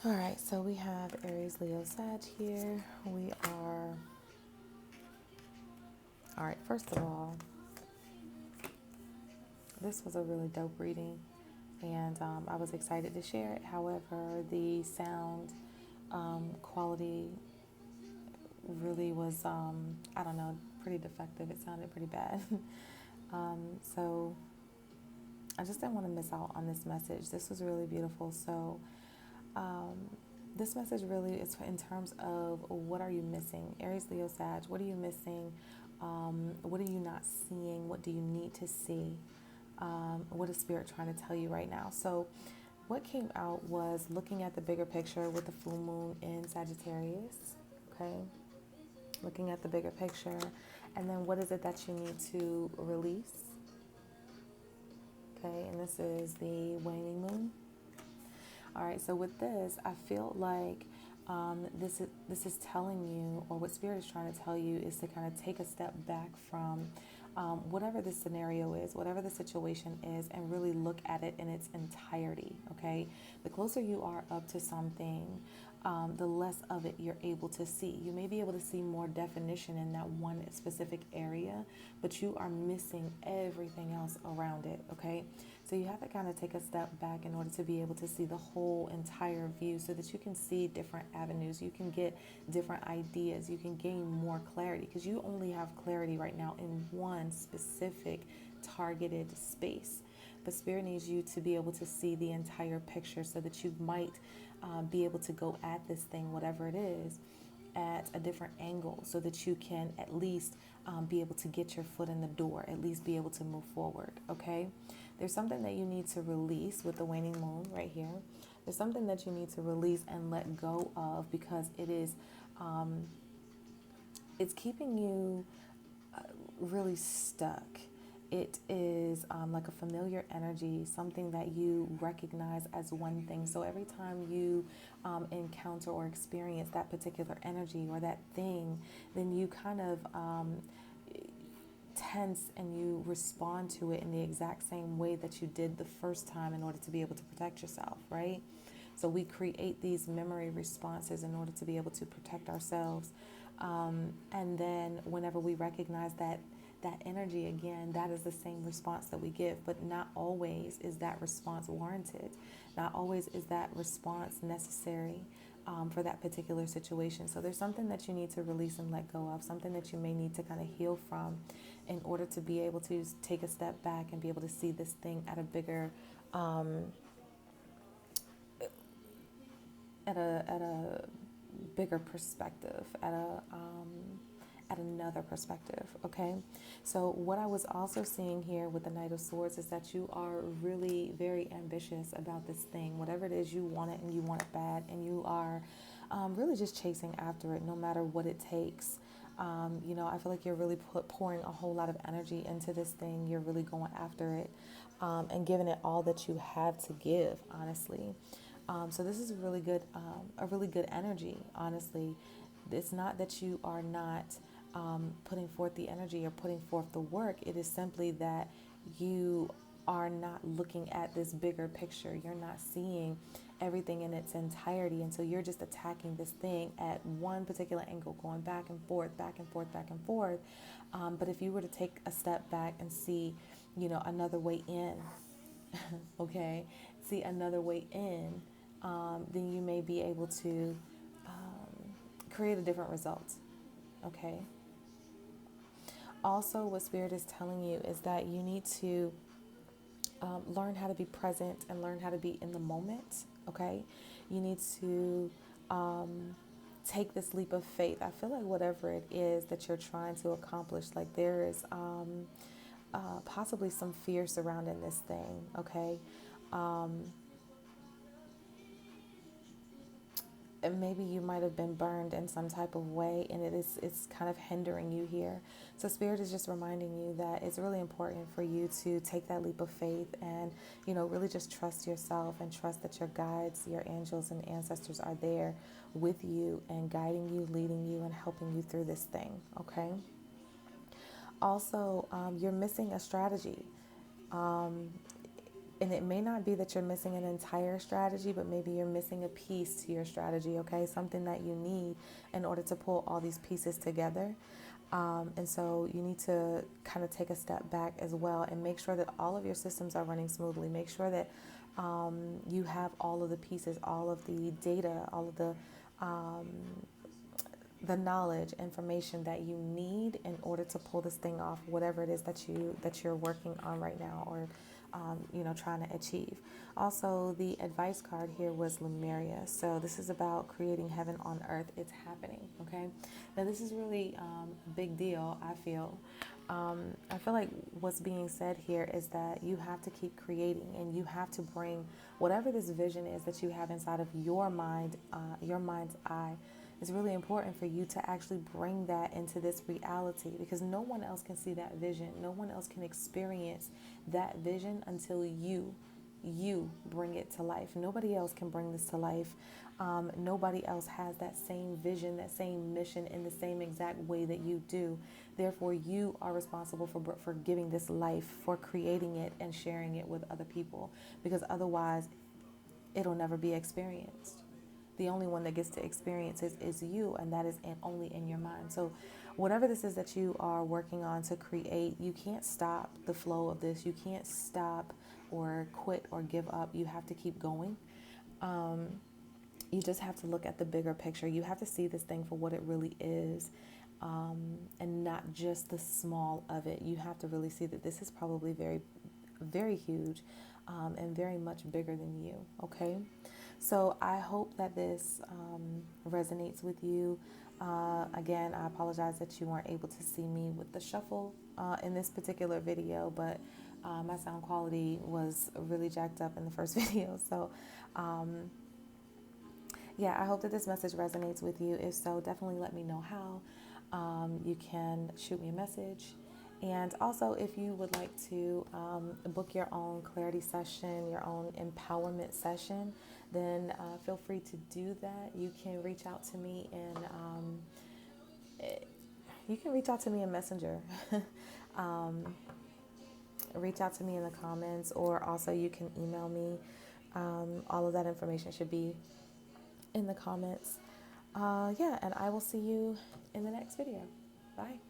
All right, so we have Aries, Leo, Sag here. All right, first of all, this was a really dope reading, and I was excited to share it. However, the sound quality really was, I don't know, pretty defective. It sounded pretty bad. So I just didn't want to miss out on this message. This was really beautiful. So um, this message really is in terms of what are you missing? Aries, Leo, Sag, what are you missing? What are you not seeing? What do you need to see? What is Spirit trying to tell you right now? So what came out was looking at the bigger picture with the full moon in Sagittarius, okay? Looking at the bigger picture. And then what is it that you need to release? Okay, and this is the waning moon. All right, so with this, I feel like this is telling you, or what Spirit is trying to tell you, is to kind of take a step back from whatever the scenario is, whatever the situation is, and really look at it in its entirety. Okay, the closer you are up to something, the less of it you're able to see. You may be able to see more definition in that one specific area, but you are missing everything else around it. Okay, so you have to kind of take a step back in order to be able to see the whole entire view so that you can see different avenues. You can get different ideas. You can gain more clarity because you only have clarity right now in one specific targeted space. But Spirit needs you to be able to see the entire picture so that you might be able to go at this thing, whatever it is, at a different angle so that you can at least be able to get your foot in the door, at least be able to move forward, okay? There's something that you need to release with the waning moon right here. There's something that you need to release and let go of because it's keeping you really stuck. It is like a familiar energy, something that you recognize as one thing. So every time you encounter or experience that particular energy or that thing, then you kind of tense and you respond to it in the exact same way that you did the first time in order to be able to protect yourself, right? So we create these memory responses in order to be able to protect ourselves. And then whenever we recognize that energy again, that is the same response that we give. But not always is that response warranted. Not always is that response necessary for that particular situation. So there's something that you need to release and let go of, something that you may need to kind of heal from in order to be able to take a step back and be able to see this thing at a bigger at a bigger perspective, at another perspective. Okay, so what I was also seeing here with the Knight of Swords is that you are really very ambitious about this thing, whatever it is. You want it and you want it bad, and you are really just chasing after it no matter what it takes. I feel like you're really pouring a whole lot of energy into this thing. You're really going after it and giving it all that you have to give, honestly. So this is a really good energy, honestly. It's not that you are not putting forth the energy or putting forth the work. It is simply that you are not looking at this bigger picture. You're not seeing everything in its entirety. And so you're just attacking this thing at one particular angle, going back and forth, back and forth, back and forth. But if you were to take a step back and see, another way in, okay, see another way in, then you may be able to create a different result, okay? Also, what Spirit is telling you is that you need to learn how to be present and learn how to be in the moment, okay? You need to take this leap of faith. I feel like whatever it is that you're trying to accomplish, like there is possibly some fear surrounding this thing, okay? And maybe you might have been burned in some type of way, and it's kind of hindering you here. So Spirit is just reminding you that it's really important for you to take that leap of faith and really just trust yourself and trust that your guides, your angels and ancestors are there with you and guiding you, leading you, and helping you through this thing. Okay. Also, you're missing a strategy. And it may not be that you're missing an entire strategy, but maybe you're missing a piece to your strategy, okay? Something that you need in order to pull all these pieces together. And so you need to kind of take a step back as well and make sure that all of your systems are running smoothly. Make sure that you have all of the pieces, all of the data, all of the knowledge, information that you need in order to pull this thing off, whatever it is that you're working on right now, or trying to achieve. Also, the advice card here was Lemuria. So this is about creating heaven on earth. It's happening. Okay. Now this is really a big deal. I feel like what's being said here is that you have to keep creating, and you have to bring whatever this vision is that you have inside of your mind, your mind's eye. It's really important for you to actually bring that into this reality, because no one else can see that vision. No one else can experience that vision until you bring it to life. Nobody else can bring this to life. Nobody else has that same vision, that same mission in the same exact way that you do. Therefore, you are responsible for giving this life, for creating it and sharing it with other people, because otherwise it'll never be experienced. The only one that gets to experience it is you, and that is only in your mind. So whatever this is that you are working on to create, you can't stop the flow of this. You can't stop or quit or give up. You have to keep going. You just have to look at the bigger picture. You have to see this thing for what it really is, and not just the small of it. You have to really see that this is probably very, very huge, and very much bigger than you, okay? So I hope that this resonates with you. Again, I apologize that you weren't able to see me with the shuffle in this particular video, but my sound quality was really jacked up in the first video. So yeah, I hope that this message resonates with you. If so, definitely let me know how. You can shoot me a message. And also, if you would like to book your own clarity session, your own empowerment session, then feel free to do that. You can reach out to me in Messenger. Reach out to me in the comments, or also you can email me. All of that information should be in the comments. And I will see you in the next video. Bye.